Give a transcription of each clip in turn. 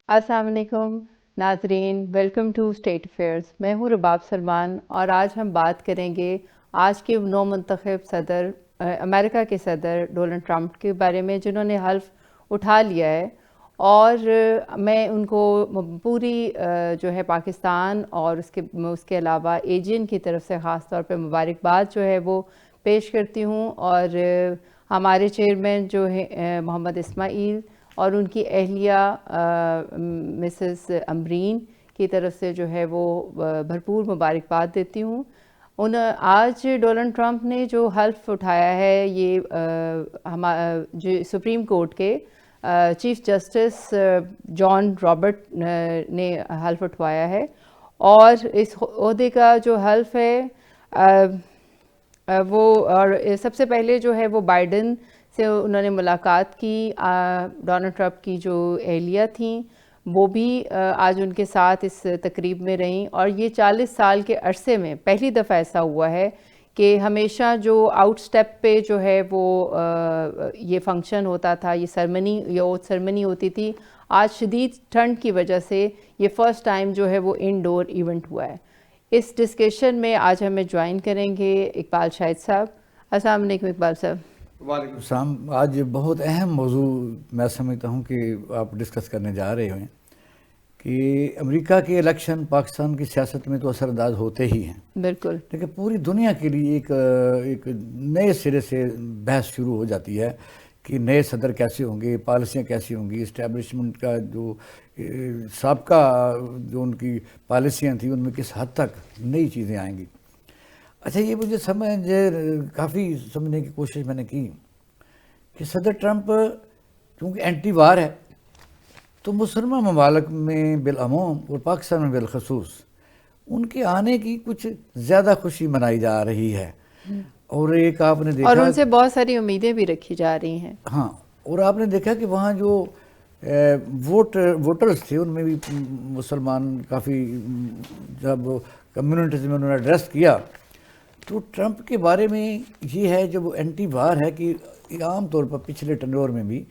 السلام علیکم ناظرین، ویلکم ٹو اسٹیٹ افیئرز۔ میں ہوں رباب سلمان اور آج ہم بات کریں گے آج کے نو منتخب صدر امریکہ کے صدر ڈونلڈ ٹرمپ کے بارے میں، جنہوں نے حلف اٹھا لیا ہے، اور میں ان کو پوری جو ہے پاکستان اور اس کے علاوہ ایجین کی طرف سے خاص طور پہ مبارکباد جو ہے وہ پیش کرتی ہوں، اور ہمارے چیئرمین جو ہے محمد اسماعیل اور ان کی اہلیہ مسز امبرین کی طرف سے جو ہے وہ بھرپور مبارکباد دیتی ہوں۔ آج ڈونلڈ ٹرمپ نے جو حلف اٹھایا ہے، یہ جو سپریم کورٹ کے چیف جسٹس جان رابرٹ نے حلف اٹھوایا ہے، اور اس عہدے کا جو حلف ہے وہ، اور سب سے پہلے جو ہے وہ بائیڈن سے انہوں نے ملاقات کی۔ ڈونلڈ ٹرمپ کی جو اہلیہ تھیں وہ بھی آج ان کے ساتھ اس تقریب میں رہیں، اور یہ 40 سال کے عرصے میں پہلی دفعہ ایسا ہوا ہے کہ ہمیشہ جو آؤٹ سٹیپ پہ جو ہے وہ یہ فنکشن ہوتا تھا، یہ سرمنی یا اوتھ سرمنی ہوتی تھی، آج شدید ٹھنڈ کی وجہ سے یہ فرسٹ ٹائم جو ہے وہ انڈور ایونٹ ہوا ہے۔ اس ڈسکشن میں آج ہمیں جوائن کریں گے اقبال شاہد صاحب۔ السلام علیکم اقبال صاحب۔ وعلیکم السلام۔ آج بہت اہم موضوع میں سمجھتا ہوں کہ آپ ڈسکس کرنے جا رہے ہیں کہ امریکہ کے الیکشن پاکستان کی سیاست میں تو اثر انداز ہوتے ہی ہیں، بالکل، لیکن پوری دنیا کے لیے ایک نئے سرے سے بحث شروع ہو جاتی ہے کہ نئے صدر کیسے ہوں گے، پالیسیاں کیسی ہوں گی، اسٹیبلشمنٹ کا جو سابقہ جو ان کی پالیسیاں تھیں ان میں کس حد تک نئی چیزیں آئیں گی۔ اچھا، یہ مجھے کافی سمجھنے کی کوشش میں نے کی کہ صدر ٹرمپ چونکہ اینٹی وار ہے، تو مسلمان ممالک میں بالعموم اور پاکستان میں بالخصوص ان کے آنے کی کچھ زیادہ خوشی منائی جا رہی ہے، اور ایک آپ نے اور دیکھا، ان سے بہت ساری امیدیں بھی رکھی جا رہی ہیں۔ ہاں، اور آپ نے دیکھا کہ وہاں جو ووٹرز تھے ان میں بھی مسلمان کافی، جب کمیونٹیز میں انہوں نے ایڈریس کیا تو ٹرمپ کے بارے میں یہ ہے، جب وہ اینٹی وار ہے کہ عام طور پر پچھلے ٹنور میں بھی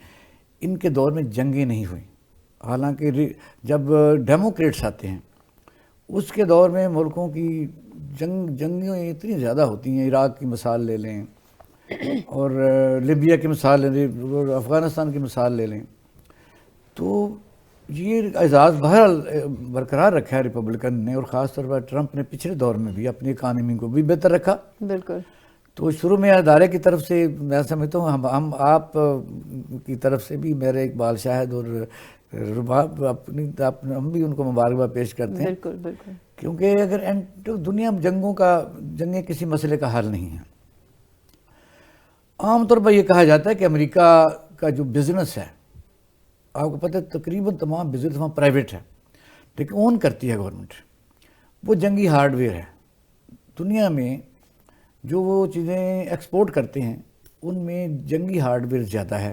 ان کے دور میں جنگیں نہیں ہوئیں، حالانکہ جب ڈیموکریٹس آتے ہیں اس کے دور میں ملکوں کی جنگیں اتنی زیادہ ہوتی ہیں۔ عراق کی مثال لے لیں، اور لیبیا کی مثال لے لیں، اور افغانستان کی مثال لے لیں، تو یہ اعزاز بہرحال برقرار رکھا ہے ریپبلکن نے، اور خاص طور پر ٹرمپ نے پچھلے دور میں بھی اپنی اکانومی کو بھی بہتر رکھا۔ بالکل، تو شروع میں ادارے کی طرف سے میں سمجھتا ہوں ہم آپ کی طرف سے بھی میرے اقبال شاہد اور رباب ہم بھی ان کو مبارکباد پیش کرتے ہیں، بالکل، بالکل، کیونکہ اگر دنیا جنگیں کسی مسئلے کا حل نہیں ہے۔ عام طور پر یہ کہا جاتا ہے کہ امریکہ کا جو بزنس ہے، آپ کو پتہ ہے تقریباً تمام بزنس وہاں پرائیویٹ ہے، لیکن اون کرتی ہے گورنمنٹ، وہ جنگی ہارڈ ویئر ہے۔ دنیا میں جو وہ چیزیں ایکسپورٹ کرتے ہیں ان میں جنگی ہارڈ ویئر زیادہ ہے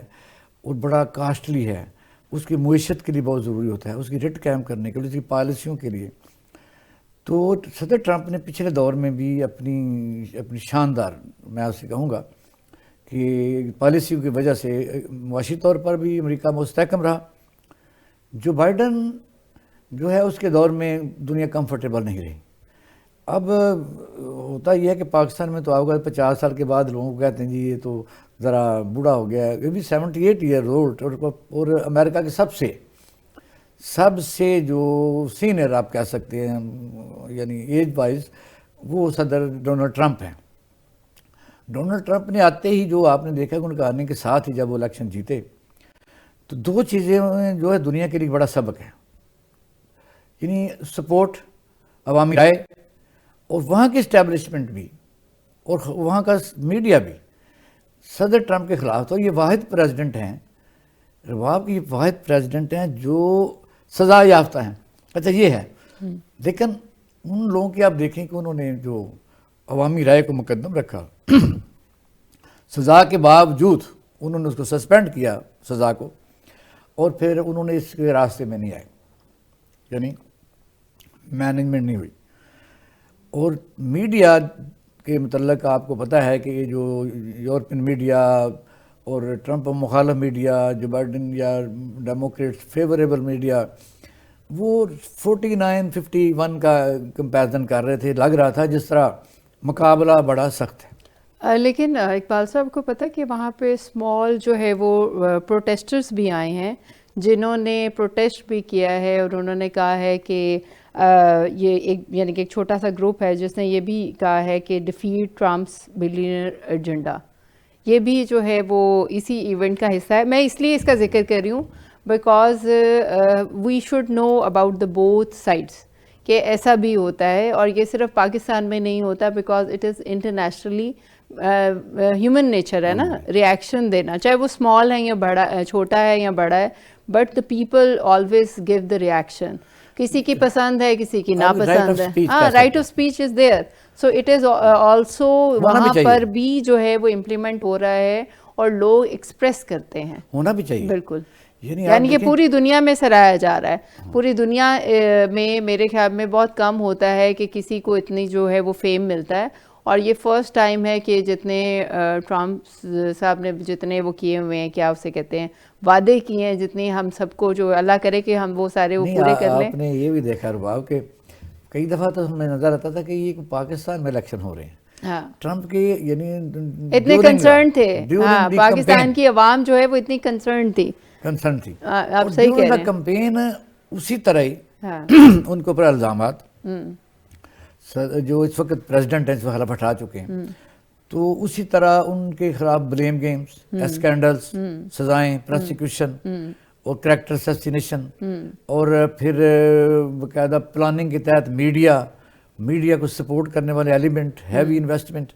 اور بڑا کاسٹلی ہے، اس کی معیشت کے لیے بہت ضروری ہوتا ہے، اس کی ریٹ قائم کرنے کے لیے، اس کی پالیسیوں کے لیے۔ تو صدر ٹرمپ نے پچھلے دور میں بھی اپنی شاندار، میں آپ سے کہوں گا کہ پالیسیوں کی وجہ سے معاشی طور پر بھی امریکہ مستحکم رہا۔ جو بائیڈن جو ہے اس کے دور میں دنیا کمفرٹیبل نہیں رہی۔ اب ہوتا یہ ہے کہ پاکستان میں تو آؤگا 50 سال کے بعد لوگوں کو کہتے ہیں جی یہ تو ذرا بوڑھا ہو گیا ہے، یہ بھی 78 ایئر اولڈ، اور امریکہ کے سب سے جو سینئر آپ کہہ سکتے ہیں یعنی ایج وائز، وہ صدر ڈونلڈ ٹرمپ ہیں۔ ڈونلڈ ٹرمپ نے آتے ہی جو آپ نے دیکھا کہ ان کے آنے کے ساتھ ہی جب وہ الیکشن جیتے تو دو چیزیں جو ہے دنیا کے لیے بڑا سبق ہے، یعنی سپورٹ، عوامی رائے، اور وہاں کی اسٹیبلشمنٹ بھی اور وہاں کا میڈیا بھی صدر ٹرمپ کے خلاف۔ تو یہ واحد پریزیڈنٹ ہیں، رباب کی واحد پریزیڈنٹ ہیں جو سزا یافتہ ہیں۔ اچھا یہ ہے، لیکن ان لوگوں کی آپ دیکھیں کہ انہوں نے جو عوامی رائے کو مقدم رکھا، سزا کے باوجود انہوں نے اس کو سسپینڈ کیا سزا کو، اور پھر انہوں نے اس کے راستے میں نہیں آئے، یعنی مینجمنٹ نہیں ہوئی۔ اور میڈیا کے متعلق آپ کو پتہ ہے کہ یہ جو یورپین میڈیا اور ٹرمپ مخالف میڈیا، جو بائیڈن یا ڈیموکریٹ فیوریبل میڈیا، وہ 49-51 کا کمپیرزن کر رہے تھے. لگ رہا تھا جس طرح مقابلہ بڑا سخت ہے. لیکن اقبال صاحب کو پتہ کہ وہاں پہ اسمال جو ہے وہ پروٹیسٹرز بھی آئے ہیں جنہوں نے پروٹیسٹ بھی کیا ہے، اور انہوں نے کہا ہے کہ یہ ایک یعنی کہ ایک چھوٹا سا گروپ ہے جس نے یہ بھی کہا ہے کہ ڈیفیٹ ٹرمپس بلینئر ایجنڈا، یہ بھی جو ہے وہ اسی ایونٹ کا حصہ ہے. میں اس لیے اس کا ذکر کر رہی ہوں because we should know about the both sides کہ ایسا بھی ہوتا ہے، اور یہ صرف پاکستان میں نہیں ہوتا because it is internationally human nature ہے نا ریئیکشن دینا، چاہے وہ اسمال ہے یا بڑا، چھوٹا ہے یا بڑا ہے، but the people always give the reaction. کسی کی پسند ہے، کسی کی ناپسند ہے. ہاں، right of speech is there. So it is also وہاں پر بھی جو ہے وہ امپلیمنٹ ہو رہا ہے اور لوگ ایکسپریس کرتے ہیں. ہونا بھی چاہیے بالکل. یعنی کہ پوری دنیا میں سراہا جا رہا ہے. پوری دنیا میں میرے خیال میں بہت کم ہوتا ہے کہ کسی کو اتنی جو ہے وہ فیم ملتا ہے، اور یہ فرسٹ ٹائم ہے کہ جتنے ٹرمپ صاحب نے جتنے وہ کیے ہوئے ہیں، کیا اسے کہتے ہیں، وعدے کیے ہیں، جتنے ہم سب کو جو اللہ کرے کہ ہم وہ سارے وہ پورے کر لیں. آپ نے یہ بھی دیکھا رباب کہ کئی دفعہ تو ہمیں نظر آتا تھا کہ یہ پاکستان میں الیکشن ہو رہے ہیں. ہاں، ٹرمپ کے یعنی اتنے کنسرن تھے. ہاں، پاکستان کی عوام جو ہے وہ اتنی کنسرن تھی. آپ صحیح کہہ رہے ہیں. کمپین اسی طرح ہی ان کے اوپر الزامات جو اس وقت پریزیڈنٹ ہیں، اس وقت حلف اٹھا چکے ہیں، تو اسی طرح ان کے خلاف بلیم گیمز، اسکینڈلز، سزائیں، پروسیکیوشن اور کریکٹر اسیسینیشن، اور پھر باقاعدہ پلاننگ کے تحت میڈیا کو سپورٹ کرنے والے ایلیمنٹ، ہیوی انویسٹمنٹ.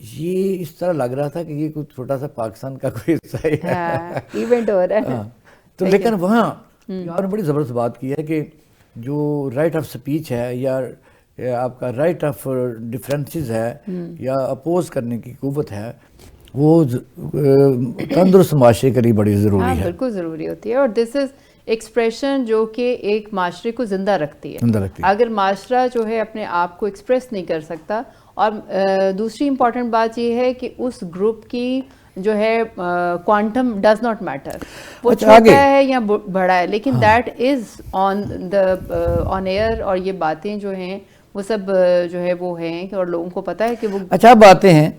یہ اس طرح لگ رہا تھا کہ یہ کوئی چھوٹا سا پاکستان کا کوئی حصہ ہے، ایونٹ ہو رہا ہے. تو لیکن وہاں آپ نے بڑی زبردست بات کی ہے کہ جو رائٹ آف سپیچ ہے یا آپ کا رائٹ آف ڈیفرنسز ہے یا اپوز کرنے کی قوت ہے، وہ تندرست معاشرے کے لیے بڑی ضروری ہے. بالکل ضروری ہوتی ہے، اور دس از ایکسپریشن جو کہ ایک معاشرے کو زندہ رکھتی ہے. اگر معاشرہ جو ہے اپنے آپ کو ایکسپریس نہیں کر سکتا، اور دوسری امپورٹنٹ بات یہ ہے کہ اس گروپ کی جو ہے کوانٹم ڈز ناٹ میٹر، وہ چھوٹا ہے یا بڑا ہے، لیکن دیٹ از آن ایئر، اور یہ باتیں جو ہیں وہ سب جو ہے وہ ہیں، اور لوگوں کو پتہ ہے کہ وہ اچھا باتیں ہیں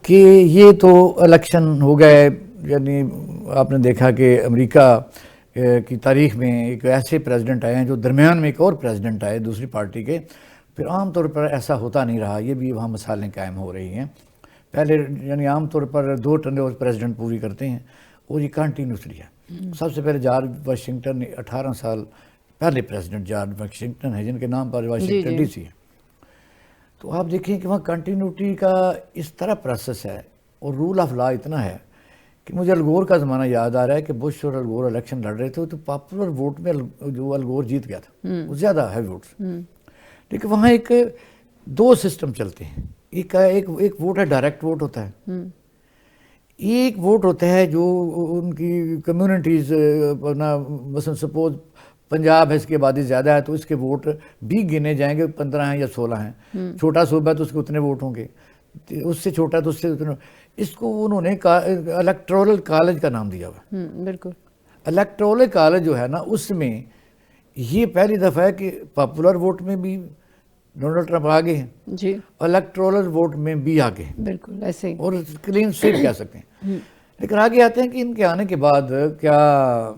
کہ یہ تو الیکشن ہو گئے. یعنی آپ نے دیکھا کہ امریکہ کی تاریخ میں ایک ایسے پریزیڈنٹ آئے ہیں جو درمیان میں ایک اور پریزیڈنٹ آئے دوسری پارٹی کے. پھر عام طور پر ایسا ہوتا نہیں رہا، یہ بھی وہاں مسائلیں قائم ہو رہی ہیں. پہلے یعنی عام طور پر 2 ٹرم پریزیڈنٹ پوری کرتے ہیں، اور یہ کنٹینیوسلی ہے. سب سے پہلے جارج واشنگٹن 18 سال پہلے پریزیڈنٹ جارج واشنگٹن ہے، جن کے نام پر واشنگٹن ڈی سی ہے. تو آپ دیکھیں کہ وہاں کنٹینیوٹی کا اس طرح پروسیس ہے، اور رول آف لا اتنا ہے کہ مجھے الگور کا زمانہ یاد آ رہا ہے کہ بش اور الگور الیکشن لڑ رہے تھے، تو پاپولر ووٹ میں جو الگور جیت گیا تھا، وہ زیادہ ہیوی ووٹس. لیکن وہاں 2 سسٹم چلتے ہیں. ایک ووٹ ہے، ڈائریکٹ ووٹ ہوتا ہے. ایک ووٹ ہوتا ہے جو ان کی کمیونٹیز، مثلا سپوز پنجاب ہے، اس کی آبادی زیادہ ہے تو اس کے ووٹ بھی گنے جائیں گے، 15 ہیں یا 16 ہیں. چھوٹا صوبہ ہے تو اس کے اتنے ووٹ ہوں گے، اس سے چھوٹا تو اس سے اتنے. اس کو انہوں نے الیکٹورل کالج کا نام دیا ہوا. بالکل. الیکٹورل کالج جو ہے نا، اس میں یہ پہلی دفعہ ہے کہ پاپولر ووٹ میں بھی ڈونلڈ ٹرمپ آگے ہیں جی، الیکٹورل ووٹ میں بھی آگے ہیں. بالکل ایسے ہی، اور کلین سویپ کہہ سکتے ہیں. لیکن آگے آتے ہیں کہ ان کے آنے کے بعد کیا.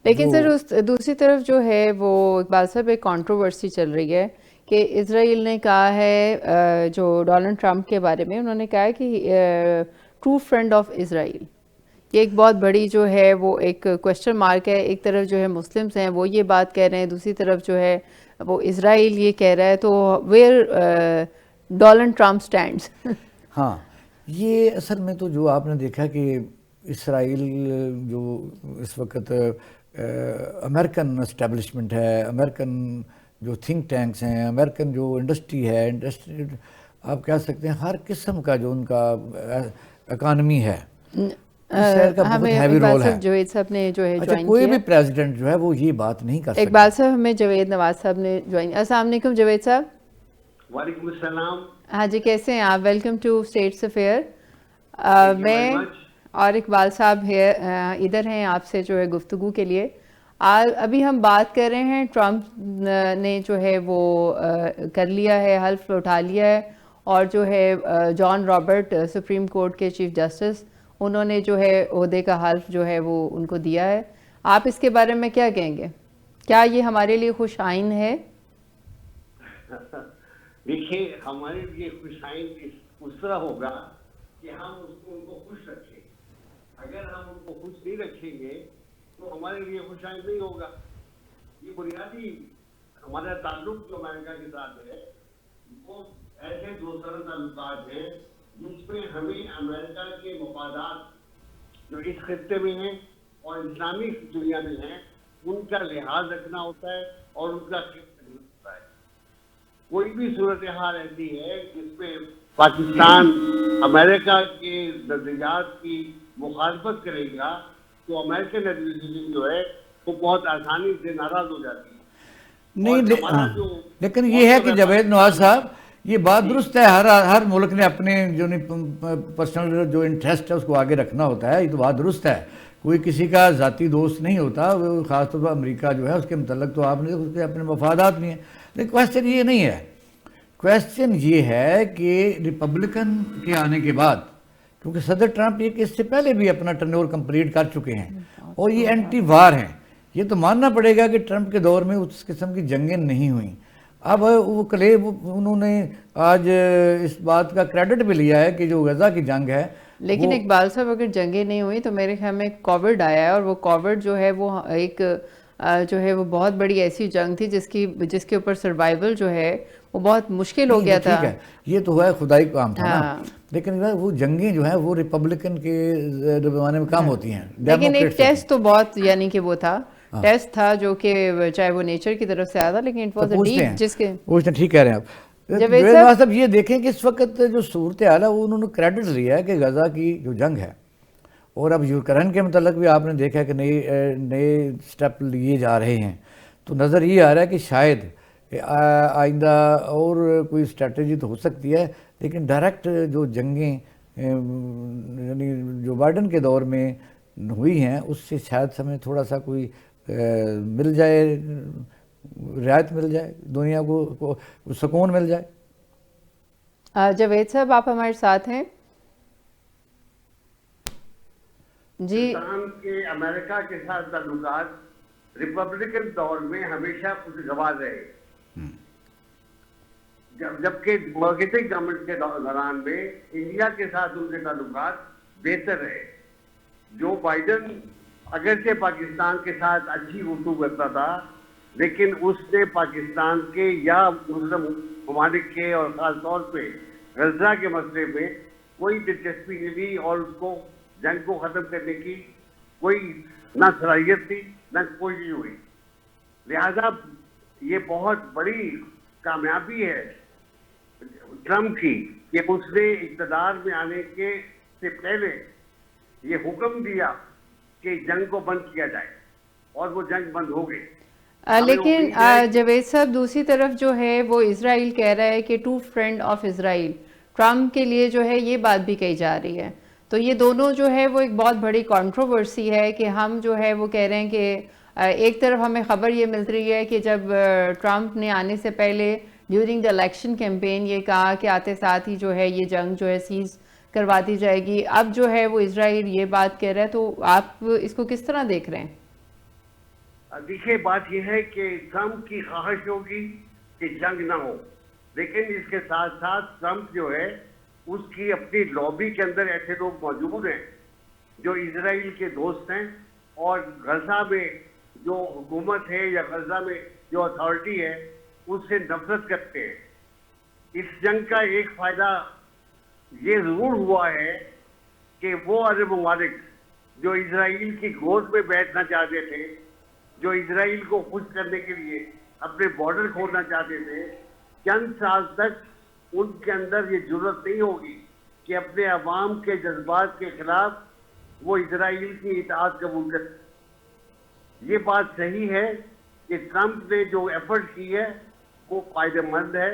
لیکن سر دوسری طرف جو ہے وہ اقبال صاحب ایک کنٹروورسی چل رہی ہے کہ اسرائیل نے کہا ہے جو ڈونلڈ ٹرمپ کے بارے میں، انہوں نے کہا ہے کہ ٹرو فرینڈ آف اسرائیل. یہ ایک بہت بڑی جو ہے وہ ایک کوشچن مارک ہے. ایک طرف جو ہے مسلمس ہیں وہ یہ بات کہہ رہے ہیں، دوسری طرف جو ہے وہ اسرائیل یہ کہہ رہا ہے. تو ویئر ڈونلڈ ٹرمپ سٹینڈز. ہاں، یہ اصل میں تو جو آپ نے دیکھا کہ اسرائیل جو اس وقت امریکن اسٹیبلشمنٹ ہے، امریکن جو تھنک ٹینکس ہیں، امریکن جو انڈسٹری ہے، آپ کہہ سکتے ہیں ہر قسم کا جو ان کا اکانومی ہے، اسرائیل کا بہت ہیوی رول ہے. جوید صاحب نے جو ہے اچھا، کوئی بھی پریزیڈنٹ جو ہے وہ یہ بات نہیں کر سکتا. اقبال صاحب ہمیں جوید نواز صاحب نے جوائن. السلام علیکم جوید صاحب. وعلیکم السلام. ہاں جی، کیسے ہیں آپ؟ Welcome to states affair. میں اور اقبال صاحب ہے ادھر ہیں آپ سے جو ہے گفتگو کے لیے. ابھی ہم بات کر رہے ہیں ٹرمپ نے جو ہے وہ کر لیا ہے, حلف اٹھا لیا ہے, اور جو ہے جان رابرٹ سپریم کورٹ کے چیف جسٹس, انہوں نے جو ہے عہدے کا حلف جو ہے وہ ان کو دیا ہے. آپ اس کے بارے میں کیا کہیں گے؟ کیا یہ ہمارے لیے خوش آئند ہے؟ دیکھیے ہمارے لیے خوش آئند اس طرح ہوگا کہ ہم ان کو خوش رکھیں. اگر ہم ان کو خوش نہیں رکھیں گے تو ہمارے لیے خوش آئند نہیں ہوگا. یہ بنیادی ہمارا تعلق جو امریکہ کے ساتھ ہے وہ ایسے دوستانہ تعلقات ہیں جس میں ہمیں امریکہ کے مفادات جو اس خطے میں ہیں اور اسلامی دنیا میں ہیں ان کا لحاظ رکھنا ہوتا ہے اور ان کا خدمت کرنا ہوتا ہے. کوئی بھی صورتحال ایسی ہے جس میں پاکستان امریکہ کے نظریات کی مخالفت کرے گا تو امریکن ایڈمنسٹریشن جو ہے وہ بہت آسانی سے ناراض ہو جاتی ہے. نہیں, لیکن یہ ہے کہ جاوید نواز صاحب یہ بات درست ہے, ہر ملک نے اپنے جو پرسنل جو انٹرسٹ ہے اس کو آگے رکھنا ہوتا ہے. یہ تو بات درست ہے, کوئی کسی کا ذاتی دوست نہیں ہوتا, خاص طور پر امریکہ جو ہے اس کے متعلق تو آپ نے اس کے اپنے مفادات نہیں ہیں. لیکن کویسچن یہ نہیں ہے, کویسچن یہ ہے کہ ریپبلکن کے آنے کے بعد, کیونکہ صدر ٹرمپ یہ کہ اس سے پہلے بھی اپنا ٹرن اوور کمپلیٹ کر چکے ہیں اور یہ اینٹی وار ہیں. یہ تو ماننا پڑے گا کہ ٹرمپ کے دور میں اس قسم کی جنگیں نہیں ہوئیں. اب وہ انہوں نے آج اس بات کا کریڈٹ بھی لیا ہے کہ جو غزہ کی جنگ ہے. لیکن اقبال صاحب اگر جنگیں نہیں ہوئی تو میرے خیال میں کووڈ آیا ہے, اور وہ کووڈ جو ہے وہ ایک جو ہے وہ بہت بڑی ایسی جنگ تھی جس کے اوپر سروائیول جو ہے وہ بہت مشکل ہو گیا تھا. ٹھیک ہے, یہ تو ہے خدائی کام تھا نا, لیکن وہ جنگیں جو ہیں وہ ریپبلکن کے زمانے میں کام ہوتی ہیں. لیکن ایک ٹیسٹ تو بہت یعنی کہ وہ تھا, ٹیسٹ تھا جو کہ چاہے وہ نیچر کی طرف سے آیا تھا, لیکن جس کے ٹھیک کہہ رہے ہیں آپ. جاوید نواز صاحب یہ دیکھیں کہ اس وقت جو صورتحال ہے وہ انہوں نے کریڈٹ لیا ہے کہ غزہ کی جو جنگ ہے, اور اب یوکرین کے متعلق بھی آپ نے دیکھا کہ نئے سٹیپ لیے جا رہے ہیں. تو نظر یہ آ رہا ہے کہ شاید آئندہ اور کوئی اسٹریٹجی تو ہو سکتی ہے, لیکن ڈائریکٹ جو جنگیں یعنی جو بائیڈن کے دور میں ہوئی ہیں اس سے شاید ہمیں تھوڑا سا کوئی مل جائے, رعایت مل جائے, دنیا کو سکون مل جائے. جاوید صاحب آپ ہمارے ساتھ ہیں جی. پاکستان کے امریکہ کے ساتھ تعلقات ریپبلکن دور میں ہمیشہ خوشگوار رہے, جبکہ مرکزی گورنمنٹ کے دوران میں انڈیا کے ساتھ ان کے تعلقات بہتر رہے. جو بائیڈن اگرچہ پاکستان کے ساتھ اچھی گفتگو کرتا تھا لیکن اس نے پاکستان کے یا مسلم ممالک کے اور خاص طور پہ غزہ کے مسئلے میں کوئی دلچسپی نہیں لی, اور اس کو جنگ کو ختم کرنے کی کوئی نہ صلاحیت تھی نہ کوئی چیز ہوئی. لہذا یہ بہت بڑی کامیابی ہے ٹرمپ کی کہ اس نے اقتدار میں آنے کے سے پہلے یہ حکم دیا کہ جنگ کو بند کیا جائے, اور وہ جنگ بند ہو گئی. لیکن جاوید صاحب دوسری طرف جو ہے وہ اسرائیل کہہ رہا ہے کہ to friend of Israel, Trump کے لیے جو ہے یہ بات بھی کہی جا رہی ہے. تو یہ دونوں جو ہے وہ ایک بہت بڑی کنٹروورسی ہے کہ ہم جو ہے وہ کہہ رہے ہیں کہ ایک طرف ہمیں خبر یہ مل رہی ہے کہ جب ٹرمپ نے آنے سے پہلے ڈیورنگ دا الیکشن کیمپین یہ کہا کہ آتے ساتھ ہی جو ہے یہ جنگ جو ہے سیز کروا دی جائے گی, اب جو ہے وہ اسرائیل یہ بات کہہ رہا ہے, تو آپ اس کو کس طرح دیکھ رہے ہیں؟ دیکھیے بات یہ ہے کہ ٹرمپ کی خواہش ہوگی کہ جنگ نہ ہو, لیکن اس کے ساتھ ساتھ ٹرمپ جو ہے اس کی اپنی لابی کے اندر ایسے لوگ موجود ہیں جو اسرائیل کے دوست ہیں اور غزہ میں جو حکومت ہے یا غزہ میں جو اتھارٹی ہے اس سے نفرت کرتے ہیں. اس جنگ کا ایک فائدہ یہ ضرور ہوا ہے کہ وہ عرب ممالک جو اسرائیل کی گود میں بیٹھنا چاہتے تھے, جو اسرائیل کو خوش کرنے کے لیے اپنے بارڈر کھولنا چاہتے تھے, چند سال تک ان کے اندر یہ ضرورت نہیں ہوگی کہ اپنے عوام کے جذبات کے خلاف وہ اسرائیل کی اطاعت قبول کریں. یہ بات صحیح ہے کہ ٹرمپ نے جو ایفرٹ کی ہے وہ فائدہ مند ہے,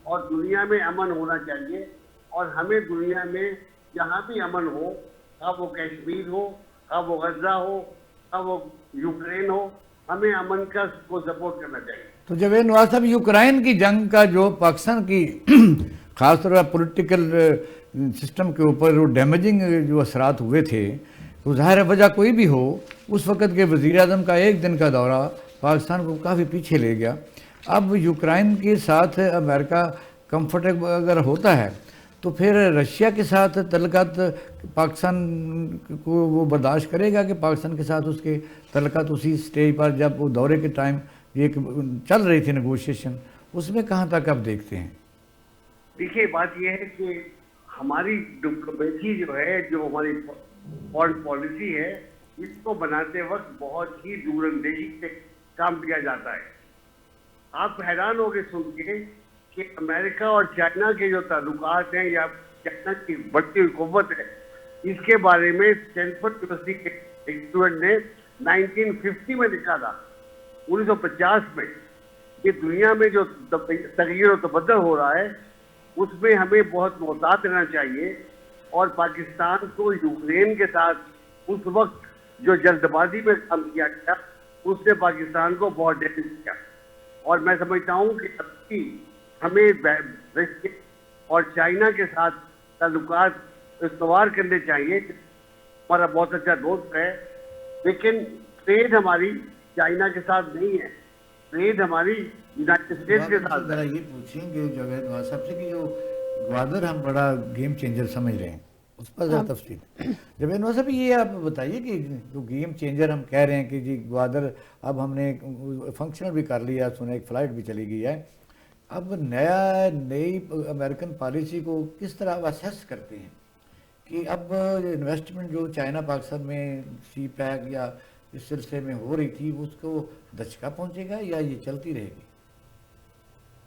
اور دنیا میں امن ہونا چاہیے, اور ہمیں دنیا میں جہاں بھی امن ہو خواہ وہ کشمیر ہو، خواہ وہ غزہ ہو، خواہ وہ یوکرین ہو، ہمیں امن کا کو سپورٹ کرنا چاہیے۔ تو جاوید نواز صاحب، یوکرائن کی جنگ کا جو پاکستان کی خاص طور پر پولیٹیکل سسٹم کے اوپر جو ڈیمیجنگ جو اثرات ہوئے تھے، تو ظاہر ہے وجہ کوئی بھی ہو، اس وقت کے وزیر اعظم کا ایک دن کا دورہ پاکستان کو کافی پیچھے لے گیا۔ اب یوکرائن کے ساتھ امریکہ کمفرٹیبل اگر ہوتا ہے تو پھر رشیا کے ساتھ تعلقات پاکستان کو وہ برداشت کرے گا کہ پاکستان کے ساتھ اس کے تعلقات اسی سٹیج پر جب وہ دورے کے ٹائم یہ چل رہی تھی نیگوشیشن، اس میں کہاں تک آپ دیکھتے ہیں؟ دیکھیے بات یہ ہے کہ ہماری ڈپلومیسی جو ہے، جو ہماری فورن پالیسی ہے، اس کو بناتے وقت بہت ہی دور اندیشی سے کام کیا جاتا ہے۔ آپ حیران ہو گئے سن کے کہ امریکہ اور چائنا کے جو تعلقات ہیں یا چائنا کی بڑھتی ہوئی قوت ہے، اس کے بارے میں اسٹینفورڈ یونیورسٹی کے ایک اسٹوڈنٹ نے 1950 میں لکھا تھا، 1950 میں، کہ دنیا میں جو تغیر و تبدل ہو رہا ہے اس میں ہمیں بہت محتاط رہنا چاہیے، اور پاکستان کو یوکرین کے ساتھ اس وقت جو جلد بازی میں کام کیا گیا اس سے پاکستان کو بہت ڈیمیج کیا، اور میں سمجھتا ہوں کہ ابھی ہمیں رشیا اور چائنا کے ساتھ تعلقات استوار کرنے چاہیے۔ ہمارا بہت اچھا دوست ہے، لیکن ٹریڈ ہماری چائنا کے ساتھ نہیں ہے، ٹریڈ ہماری یونائٹڈ اسٹیٹس کے ساتھ ہے۔ ذرا یہ پوچھیں گے جاوید نواز صاحب سے کہ جو گوادر ہم بڑا گیم چینجر سمجھ رہے ہیں، اس پر ذرا تفصیل۔ جاوید نواز صاحب یہ آپ بتائیے کہ جو گیم چینجر ہم کہہ رہے ہیں کہ جی گوادر اب ہم نے فنکشنل بھی کر لیا، سنے ایک فلائٹ بھی چلی گئی ہے، اب نئی امریکن پالیسی کو کس طرح آپ اسیس کرتے ہیں کہ اب انویسٹمنٹ جو چائنا پاکستان میں سی پیک یا اس سلسلے میں ہو رہی تھی اس کو دھچکا پہنچے گا یا یہ چلتی رہے گی؟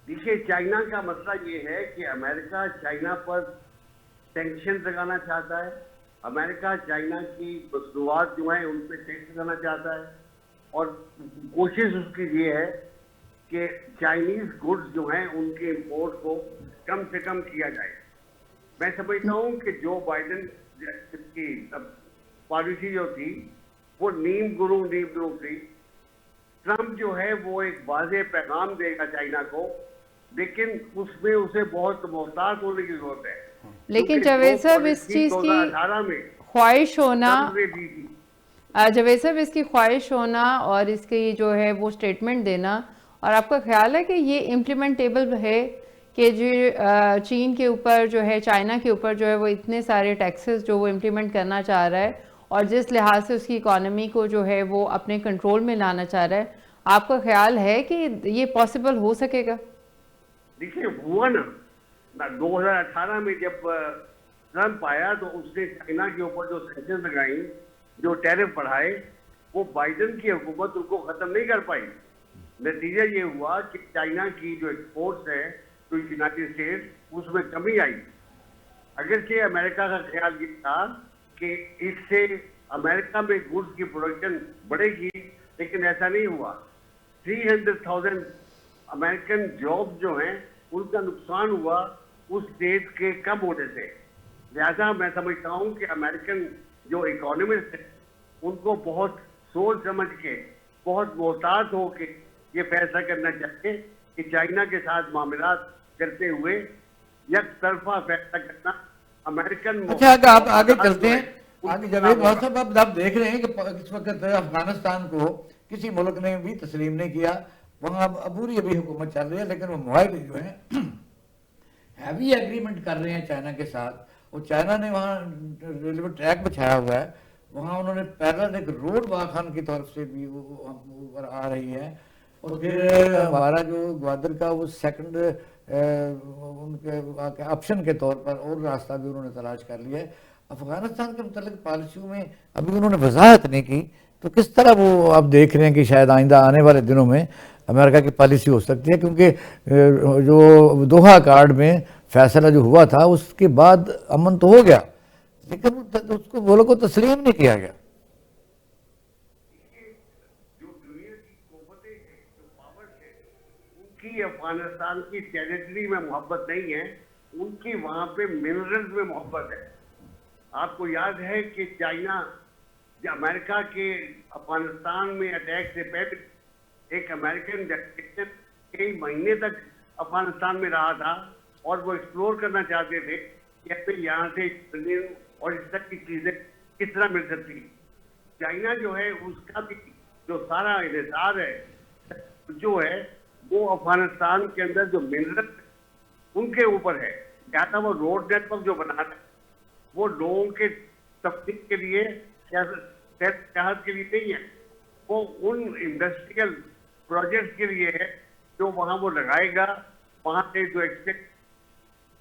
دیکھیے چائنا کا مسئلہ یہ ہے کہ امریکہ چائنا پر سینکشن لگانا چاہتا ہے، امریکہ چائنا کی مصنوعات جو ہیں ان پہ ٹیکس لگانا چاہتا ہے، اور کوشش اس کی یہ ہے کہ چائنیز گڈز جو ہیں ان کے امپورٹ کو کم سے کم کیا جائے۔ میں سمجھتا ہوں کہ جو بائیڈن کی پالیسی جو تھی وہ نیم گرو تھی۔ ٹرمپ جو ہے وہ ایک واضح پیغام دے گا چائنا کو، لیکن اس میں اسے بہت محتاط ہونے کی ضرورت ہے۔ لیکن جاوید صاحب اس چیز کی 2018 میں خواہش ہونا، ٹرمپ نے دی تھی۔ جاوید صاحب اس کی خواہش ہونا اور اس کی جو ہے وہ سٹیٹمنٹ دینا، اور آپ کا خیال ہے کہ یہ امپلیمنٹیبل ہے کہ جو چین کے اوپر جو ہے، چائنا کے اوپر جو ہے وہ اتنے سارے ٹیکسز جو وہ امپلیمنٹ کرنا چاہ رہا ہے اور جس لحاظ سے اس کی اکانومی کو جو ہے وہ اپنے کنٹرول میں لانا چاہ رہا ہے، آپ کا خیال ہے کہ یہ پاسبل ہو سکے گا؟ دیکھیے ہوا نا 2018 میں جب ٹرمپ آیا تو اس نے چائنا کے اوپر جو سینکشن لگائیں، جو ٹیرف بڑھائے، وہ بائیڈن کی حکومت ان کو ختم نہیں کر پائی۔ نتیجہ یہ ہوا کہ چائنا کی جو ایکسپورٹس ہے تو یونائٹڈ اسٹیٹس، اس میں کمی آئی۔ اگرچہ امریکہ کا خیال یہ تھا کہ اس سے امریکہ میں گڈز کی پروڈکشن بڑھے گی، لیکن ایسا نہیں ہوا۔ 300,000 امریکن جاب جو ہیں ان کا نقصان ہوا اس ڈیٹ کے کم ہونے سے۔ لہذا میں سمجھتا ہوں کہ امریکن جو اکانومسٹ ہیں ان کو بہت سوچ سمجھ کے، بہت محتاط ہو کے یہ فیصلہ کرنا چاہیے کہ چائنا کے ساتھ معاملات کرتے ہوئے یک طرفہ فیصلہ کرنا امریکن۔ اچھا اگر آپ آگے چلتے ہیں، آگے جاوید نواز صاحب آپ دیکھ رہے ہیں کہ اس وقت افغانستان کو کسی ملک نے بھی تسلیم نہیں کیا، وہاں عبوری ابھی حکومت چل رہی ہے، لیکن وہ معاہدے جو ہیں ہیوی ایگریمنٹ کر رہے ہیں چائنا کے ساتھ، اور چائنا نے وہاں ریلوے ٹریک بچھایا ہوا ہے، وہاں انہوں نے پیرل ایک روڈ واخان کی طرف سے بھی اوپر آ رہی ہے، اور پھر ہمارا جو گوادر کا وہ سیکنڈ ان کے آپشن کے طور پر اور راستہ بھی انہوں نے تلاش کر لیا ہے۔ افغانستان کے متعلق پالیسیوں میں ابھی انہوں نے وضاحت نہیں کی، تو کس طرح وہ آپ دیکھ رہے ہیں کہ شاید آئندہ آنے والے دنوں میں امریکہ کی پالیسی ہو سکتی ہے؟ کیونکہ جو دوحہ کارڈ میں فیصلہ جو ہوا تھا اس کے بعد امن تو ہو گیا، لیکن اس کو وہ لوگوں کو تسلیم نہیں کیا گیا۔ جو دنیا کی قوتیں ہیں، جو پاورز ہیں، ان کی افغانستان کی ٹیریٹری میں محبت نہیں ہے، ان کی وہاں پہ منرلز میں محبت ہے۔ آپ کو یاد ہے کہ چائنا امریکہ کے افغانستان میں اٹیک سے پہلے ایک امریکن ڈیلیگیشن کئی مہینے تک افغانستان میں رہا تھا اور وہ ایکسپلور کرنا چاہتے تھے کہ ہمیں یہاں سے اور اس طرح کی چیزیں کس طرح مل سکتی. چائنا جو ہے اس کا بھی جو سارا انحصار ہے جو ہے وہ افغانستان کے اندر جو منرل ان کے اوپر ہے. کیا وہ روڈ نیٹ ورک جو بنا ہے وہ لوگوں کے تفریح کے لیے سیاحت کے لیے نہیں ہے, وہ ان انڈسٹریل پروجیکٹ کے لیے ہے جو وہاں وہ لگائے گا, وہاں سے جو ایکسپیکٹ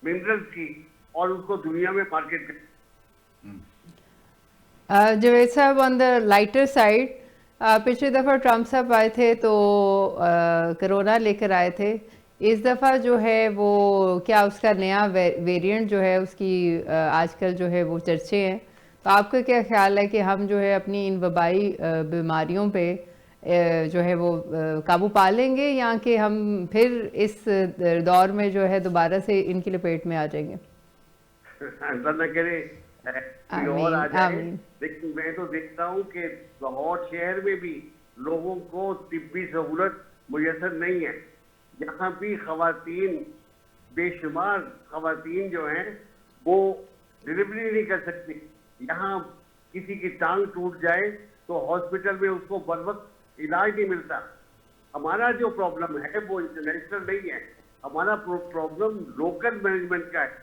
منرل کی اور اس کو دنیا میں مارکیٹ کرے. جوید صاحب, آن دا لائٹر سائڈ, پچھلی دفعہ ٹرمپ صاحب آئے تھے تو کرونا لے کر آئے تھے. اس دفعہ جو ہے وہ کیا اس کا نیا ویریئنٹ جو ہے اس کی آج کل جو ہے وہ چرچے ہیں, تو آپ کا کیا خیال ہے کہ ہم جو ہے اپنی ان وبائی بیماریوں پہ جو ہے وہ قابو پا لیں گے یا کہ ہم پھر اس دور میں جو ہے دوبارہ سے ان کی لپیٹ میں آ جائیں گے؟ اللہ نہ کرے کوئی اور آ جائے. لیکن میں تو دیکھتا ہوں کہ لاہور شہر میں بھی لوگوں کو طبی سہولت میسر نہیں ہے. یہاں بھی خواتین, بے شمار خواتین جو ہیں وہ ڈلیوری نہیں کر سکتی. یہاں کسی کی ٹانگ ٹوٹ جائے تو ہاسپٹل میں اس کو بر وقت علاج نہیں ملتا. ہمارا جو پرابلم ہے وہ انٹرنیشنل نہیں ہے, ہمارا پرابلم لوکل مینجمنٹ کا ہے.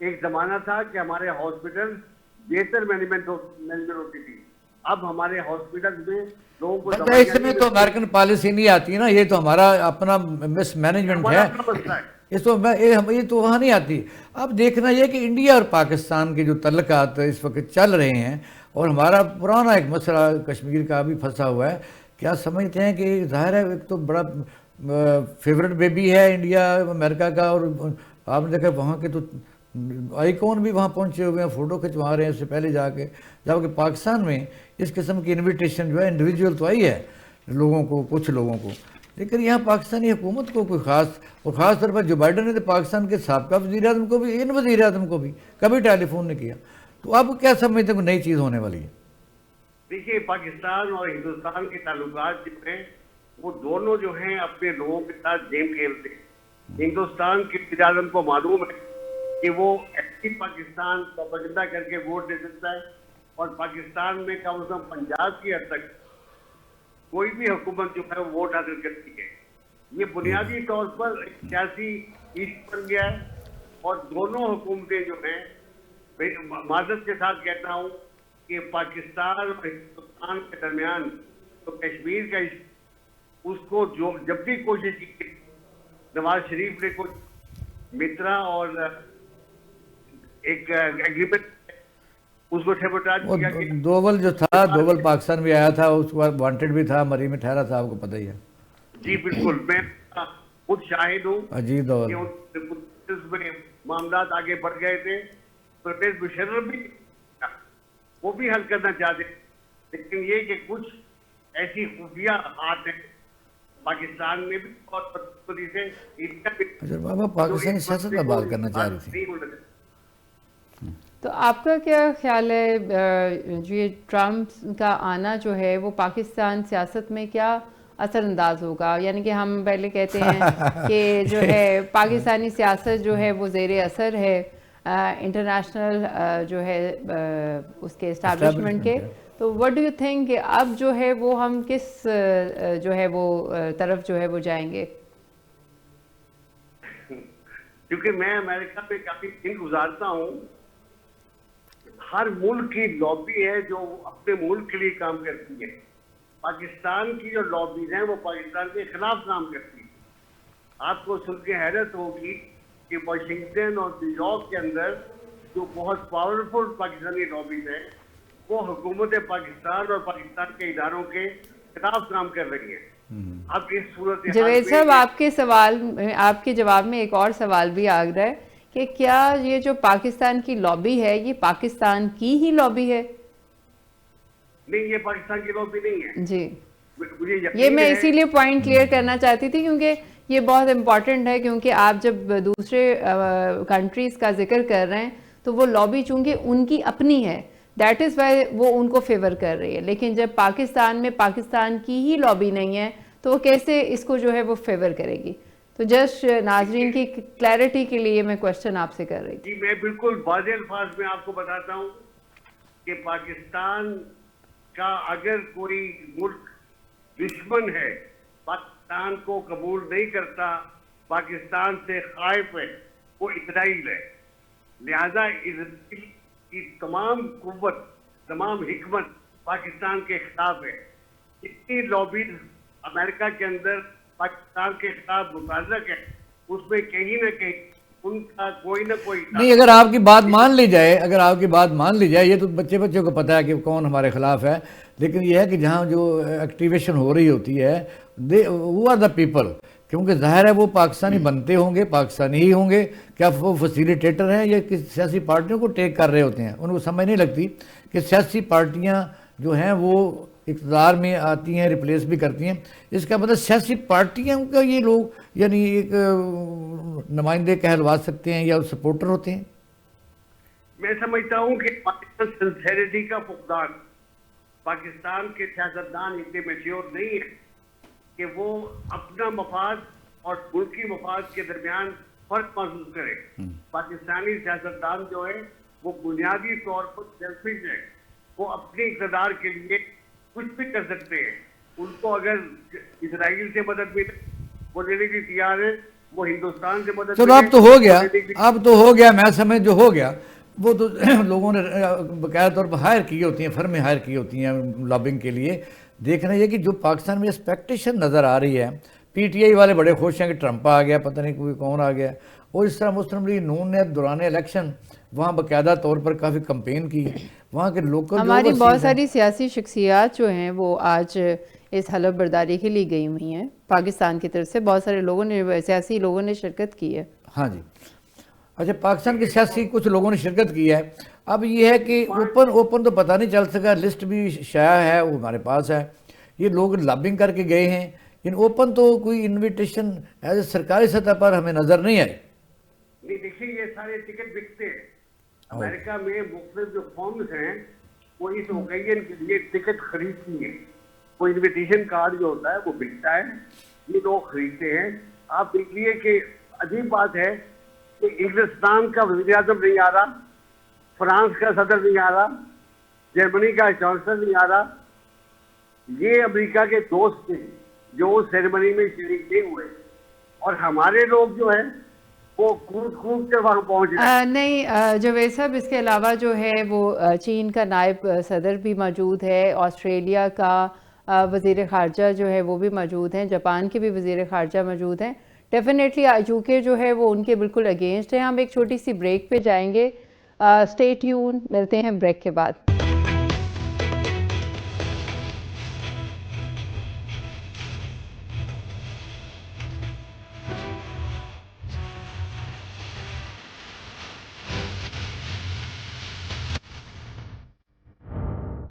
ایک زمانہ تھا کہ ہمارے ہاسپٹل بہتر مینجمنٹ ہوتی تھی, اب ہمارے ہاسپٹل میں لوگوں کو اس میں تو امریکن پالیسی نہیں آتی نا, یہ تو ہمارا اپنا مس مینجمنٹ ہے, اس تو یہ تو وہاں نہیں آتی. اب دیکھنا یہ کہ انڈیا اور پاکستان کے جو تعلقات اس وقت چل رہے ہیں اور ہمارا پرانا ایک مسئلہ کشمیر کا بھی پھنسا ہوا ہے, کیا سمجھتے ہیں کہ ظاہر ہے ایک تو بڑا فیورٹ بیبی ہے انڈیا امریکہ کا, اور آپ نے دیکھا وہاں کے تو آئیکون بھی وہاں پہنچے ہوئے ہیں, فوٹو کھنچوا رہے ہیں اس سے پہلے جا کے, جبکہ پاکستان میں اس قسم کی انویٹیشن جو ہے انڈیویجول تو آئی ہے لوگوں کو, کچھ لوگوں کو, لیکن یہاں پاکستانی حکومت کو کوئی خاص, اور خاص طور پر جو بائیڈن نے تو پاکستان کے سابقہ وزیر اعظم کو بھی, ان وزیر اعظم کو بھی کبھی ٹیلی فون نہیں کیا. تو اب کیا سمجھتے ہیں کوئی نئی چیز ہونے والی ہے؟ دیکھیے پاکستان اور ہندوستان کے تعلقات جو ہیں وہ دونوں جو ہیں اپنے لوگوں کے ساتھ گیم کھیلتے ہیں. ہندوستان کے وزیر اعظم کو معلوم ہے کہ وہ ایسی پاکستان پروپیگنڈا کر کے ووٹ دے سکتا ہے, اور پاکستان میں کم از کم پنجاب کی حد تک کوئی بھی حکومت جو ہے وہ ووٹ حاصل کرتی ہے. یہ بنیادی طور پر ایک سیاسی ایشو بن گیا ہے, اور دونوں حکومتیں جو ہیں معذرت کے ساتھ کہتا ہوں کہ پاکستان اور ہندوستان کے درمیان تو کشمیر کا ایشو, اس کو جو جب بھی کوشش کی نواز شریف نے کچھ مترا اور ایک ایگریمنٹ اس کو سیبوٹاج کیا کہ دوول جو تھا, دوول پاکستان بھی آیا تھا, اس کے بعد وانٹڈ بھی تھا, مری میں ٹھہرا تھا, آپ کو پتہ ہی ہے. جی بالکل, میں خود شاہد ہوں اجیت دوول میں معاملات آگے بڑھ گئے تھے. پرویز مشرف بھی وہ بھی حل کرنا چاہتے, لیکن یہ کہ کچھ ایسی خفیہ ہاتھ ہیں پاکستان میں بھی اور سے اچھا بابا پاکستانی سیاست میں بات کرنا چاہ رہی تھی. تو آپ کا کیا خیال ہے جو یہ ٹرمپ کا آنا جو ہے وہ پاکستان سیاست میں کیا اثر انداز ہوگا؟ یعنی کہ ہم پہلے کہتے ہیں کہ جو ہے پاکستانی سیاست جو ہے وہ زیر اثر ہے انٹرنیشنل جو ہے اس کے اسٹیبلشمنٹ کے, تو what do you think کہ اب جو ہے وہ ہم کس جو ہے وہ طرف جو ہے وہ جائیں گے؟ کیونکہ میں امریکہ میں کافی دن گزارتا ہوں, ہر ملک کی لابی ہے جو اپنے ملک کے لیے کام کرتی ہے. پاکستان کی جو لابیز ہیں وہ پاکستان کے خلاف کام کرتی ہے. آپ کو سن کے حیرت ہوگی کہ واشنگٹن اور نیو یارک کے اندر جو بہت پاورفل پاکستانی لابیز ہیں وہ حکومت پاکستان اور پاکستان کے اداروں کے خلاف کام کر رہی ہیں. اب اس صورت جوید صاحب, آپ کے جواب میں ایک اور سوال بھی آ رہا ہے کہ کیا یہ جو پاکستان کی لابی ہے یہ پاکستان کی ہی لابی ہے؟ نہیں, یہ پاکستان کی لابی نہیں ہے. جی, یہ میں اسی لیے پوائنٹ کلیئر کرنا چاہتی تھی کیونکہ یہ بہت امپورٹنٹ ہے, کیونکہ آپ جب دوسرے کنٹریز کا ذکر کر رہے ہیں تو وہ لابی چونکہ ان کی اپنی ہے دیٹ از وائی وہ ان کو فیور کر رہی ہے. لیکن جب پاکستان میں پاکستان کی ہی لابی نہیں ہے تو وہ کیسے اس کو جو ہے وہ فیور کرے گی؟ تو جسٹ ناظرین کی کلیئرٹی کے لیے میں کوشچن آپ سے کر رہی تھی. جی میں بالکل واضح الفاظ میں آپ کو بتاتا ہوں کہ پاکستان کا اگر کوئی ملک دشمن ہے، پاکستان کو قبول نہیں کرتا، پاکستان سے خائف ہے، وہ اسرائیل ہے. لہذا اسرائیل کی تمام قوت، تمام حکمت پاکستان کے خلاف ہے. جتنی لابیز امریکہ کے اندر پاکستان کے خلاف متعلق ہے، اس میں کہیں نہ کہیں ان کا کوئی نہ کوئی نہیں، اگر آپ کی بات مان لی جائے، اگر آپ کی بات مان لی جائے، یہ تو بچوں کو پتہ ہے کہ کون ہمارے خلاف ہے، لیکن یہ ہے کہ جہاں جو ایکٹیویشن ہو رہی ہوتی ہے وہ آر دا پیپل، کیونکہ ظاہر ہے وہ پاکستانی بنتے ہوں گے، پاکستانی ہی ہوں گے. کیا وہ فیسیلیٹیٹر ہیں یا کس سیاسی پارٹیوں کو ٹیک کر رہے ہوتے ہیں؟ ان کو سمجھ نہیں لگتی کہ سیاسی پارٹیاں جو ہیں وہ اقتدار میں آتی ہیں، ریپلیس بھی کرتی ہیں. اس کا مطلب سیاسی پارٹیاں کا یہ لوگ یعنی ایک نمائندے کہلوا سکتے ہیں یا سپورٹر ہوتے ہیں. میں سمجھتا ہوں کہ پاکستان سنسیریٹی کا فقدان، پاکستان کے سیاستدان اتنے میچیور نہیں ہیں کہ وہ اپنا مفاد اور ملکی مفاد کے درمیان فرق محسوس کرے. پاکستانی سیاستدان جو ہے وہ بنیادی طور پر سیلفش ہے، وہ اپنے اقتدار کے لیے کچھ بھی کر سکتے ہیں. ان کو اگر اسرائیل سے مدد ملے وہ لینے کی تیار ہے، وہ ہندوستان سے مدد چلو اب تو ہو گیا، اب تو ہو گیا، میں سمجھ جو ہو گیا وہ تو لوگوں نے باقاعدہ طور پر ہائر کی ہوتی ہیں، فرمیں ہائر کی ہوتی ہیں لابنگ کے لیے. دیکھنا یہ کہ جو پاکستان میں ایکسپیکٹیشن نظر آ رہی ہے، پی ٹی آئی والے بڑے خوش ہیں کہ ٹرمپ آ گیا، پتہ نہیں کوئی کون آ گیا، اور اس طرح مسلم لیگ نون نے دوران الیکشن وہاں باقاعدہ طور پر کافی کمپین کی. وہاں کے لوکل ہماری بہت ساری سیاسی شخصیات جو ہیں وہ آج اس حلف برداری کے لیے گئی ہوئی ہیں پاکستان کی طرف سے، بہت سارے لوگوں نے، سیاسی لوگوں نے شرکت کی ہے. ہاں جی، اچھا، پاکستان کے سیاسی کچھ لوگوں نے شرکت کی ہے. اب یہ ہے کہ اوپن تو پتہ نہیں چل سکا، لسٹ بھی شائع ہے، وہ ہمارے پاس ہے. یہ لوگ لابنگ کر کے گئے ہیں، ان اوپن تو کوئی انویٹیشن ایز اے سرکاری سطح پر ہمیں نظر نہیں آئی. نہیں دیکھیے، یہ سارے ٹکٹ بکتے ہیں امریکہ میں. مختلف جو فارمز ہیں وہ اس اوکیزن کے لیے ٹکٹ خریدتی ہیں. وہ انویٹیشن کارڈ جو ہوتا ہے وہ بکتا ہے، یہ لوگ خریدتے ہیں. آپ دیکھیے کہ عجیب بات ہے کہ انگلستان کا وزیر اعظم نہیں آ رہا، فرانس کا صدر نہیں آ رہا، جرمنی کا چانسلر نہیں آ رہا. یہ امریکہ کے دوست تھے جو سیریمنی میں شریک نہیں ہوئے، اور ہمارے لوگ جو ہیں وہ کود کے وہاں پہنچ گئے. نہیں جاوید صاحب، اس کے علاوہ جو ہے وہ چین کا نائب صدر بھی موجود ہے، آسٹریلیا کا وزیر خارجہ جو ہے وہ بھی موجود ہیں، جاپان کے بھی وزیر خارجہ موجود ہیں. ڈیفینیٹلی UK جو ہے وہ ان کے بالکل اگینسٹ ہے. ہم ایک چھوٹی سی بریک پہ جائیں گے. اسٹے ٹیون، ملتے ہیں بریک کے بعد.